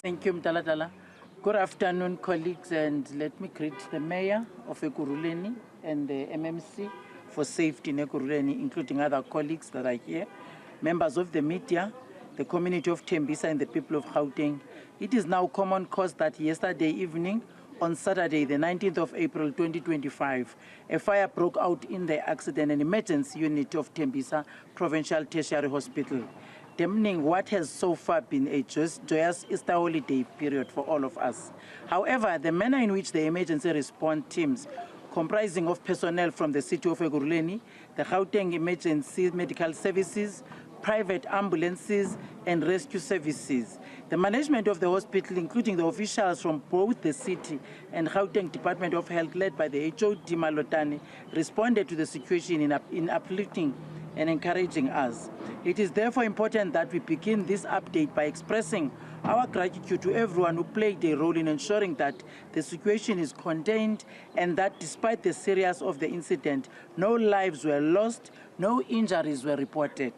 Thank you, Mtalatala. Good afternoon, colleagues, and let me greet the Mayor of Ekurhuleni and the MMC for safety in Ekurhuleni, including other colleagues that are here, members of the media, the community of Tembisa, and the people of Gauteng. It is now common cause that yesterday evening, on Saturday, the 19th of April 2025, a fire broke out in the accident and emergency unit of Tembisa Provincial Tertiary Hospital, damning what has so far been a joyous Easter holiday period for all of us. However, the manner in which the emergency response teams, comprising of personnel from the city of Ekurhuleni, the Gauteng Emergency Medical Services, private ambulances, and rescue services. The management of the hospital, including the officials from both the city and Gauteng Department of Health, led by the HOD Malotane, responded to the situation in uplifting and encouraging us. It is therefore important that we begin this update by expressing our gratitude to everyone who played a role in ensuring that the situation is contained and that despite the seriousness of the incident, no lives were lost, no injuries were reported.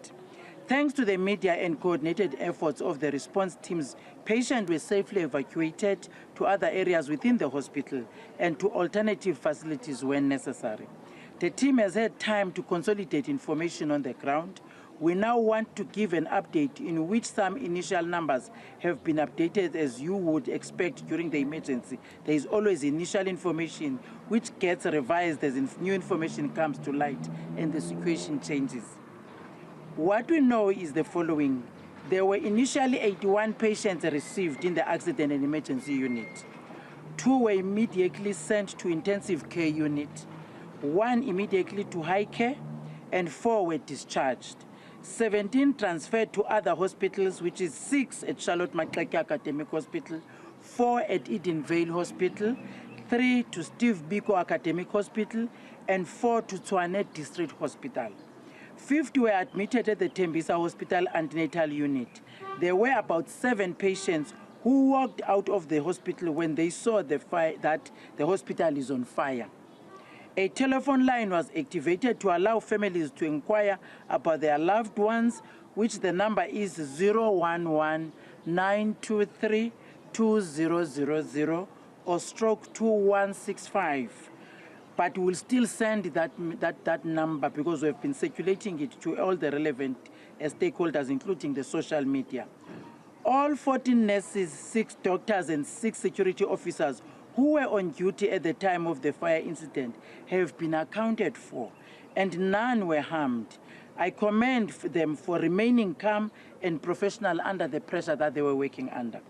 Thanks to the media and coordinated efforts of the response teams, patients were safely evacuated to other areas within the hospital and to alternative facilities when necessary. The team has had time to consolidate information on the ground. We now want to give an update in which some initial numbers have been updated as you would expect during the emergency. There is always initial information which gets revised as new information comes to light and the situation changes. What we know is the following. There were initially 81 patients received in the accident and emergency unit. 2 were immediately sent to intensive care unit, 1 immediately to high care, and 4 were discharged. 17 transferred to other hospitals, which is 6 at Charlotte Maxeke Academic Hospital, 4 at Edenvale Hospital, 3 to Steve Biko Academic Hospital, and 4 to Tshwane District Hospital. 50 were admitted at the Tembisa Hospital antenatal unit. There were about 7 patients who walked out of the hospital when they saw the fire, that the hospital is on fire. A telephone line was activated to allow families to inquire about their loved ones, which the number is 011-923-2000 or stroke 2165. But we'll still send that number because we've been circulating it to all the relevant stakeholders, including the social media. All 14 nurses, 6 doctors, and 6 security officers who were on duty at the time of the fire incident have been accounted for, and none were harmed. I commend them for remaining calm and professional under the pressure that they were working under.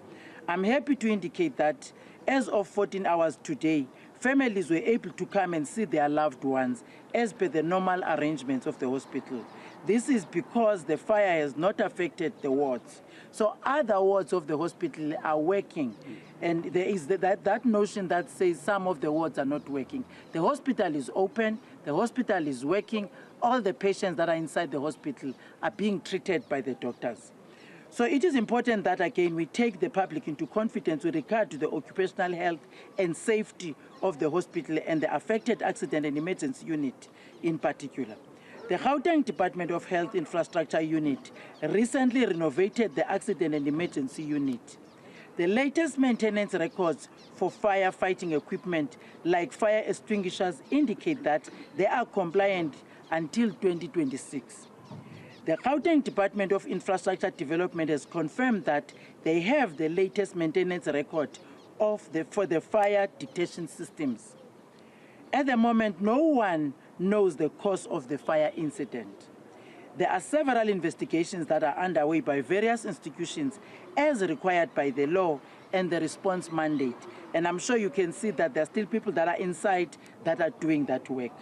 I'm happy to indicate that as of 14 hours today, families were able to come and see their loved ones as per the normal arrangements of the hospital. This is because the fire has not affected the wards. So other wards of the hospital are working. And there is that notion that says some of the wards are not working. The hospital is open, the hospital is working, all the patients that are inside the hospital are being treated by the doctors. So it is important that, again, we take the public into confidence with regard to the occupational health and safety of the hospital and the affected accident and emergency unit in particular. The Gauteng Department of Health Infrastructure Unit recently renovated the accident and emergency unit. The latest maintenance records for firefighting equipment like fire extinguishers indicate that they are compliant until 2026. The Gauteng Department of Infrastructure Development has confirmed that they have the latest maintenance record for the fire detection systems. At the moment, no one knows the cause of the fire incident. There are several investigations that are underway by various institutions as required by the law and the response mandate. And I'm sure you can see that there are still people that are inside that are doing that work.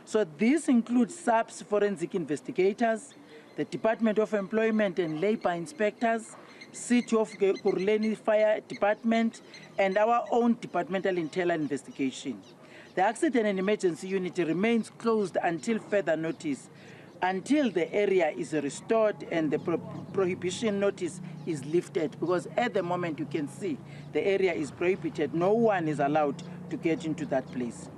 So this includes SAPS forensic investigators, the Department of Employment and Labor inspectors, City of Ekurhuleni Fire Department, and our own departmental internal investigation. The accident and emergency unit remains closed until further notice, until the area is restored and the prohibition notice is lifted, because at the moment you can see the area is prohibited. No one is allowed to get into that place.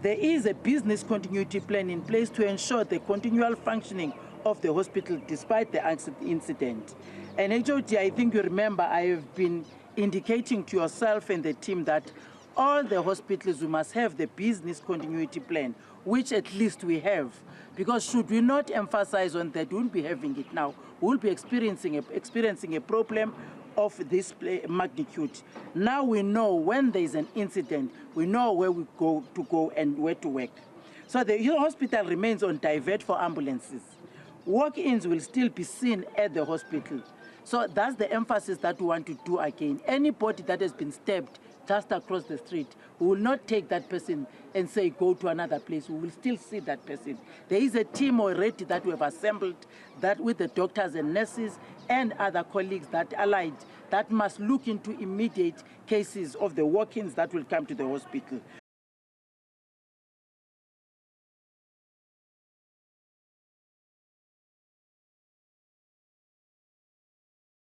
There is a business continuity plan in place to ensure the continual functioning of the hospital despite the incident. And HOD, I think you remember, I have been indicating to yourself and the team that all the hospitals, we must have the business continuity plan, which at least we have. Because should we not emphasize on that, we'll be having it now. We'll be experiencing a problem of this magnitude. Now we know when there is an incident, we know where we go and where to work. So the hospital remains on divert for ambulances. Walk-ins will still be seen at the hospital. So that's the emphasis that we want to do again. Anybody that has been stabbed just across the street, we will not take that person and say, go to another place. We will still see that person. There is a team already that we have assembled that with the doctors and nurses and other colleagues that allied that must look into immediate cases of the walk-ins that will come to the hospital.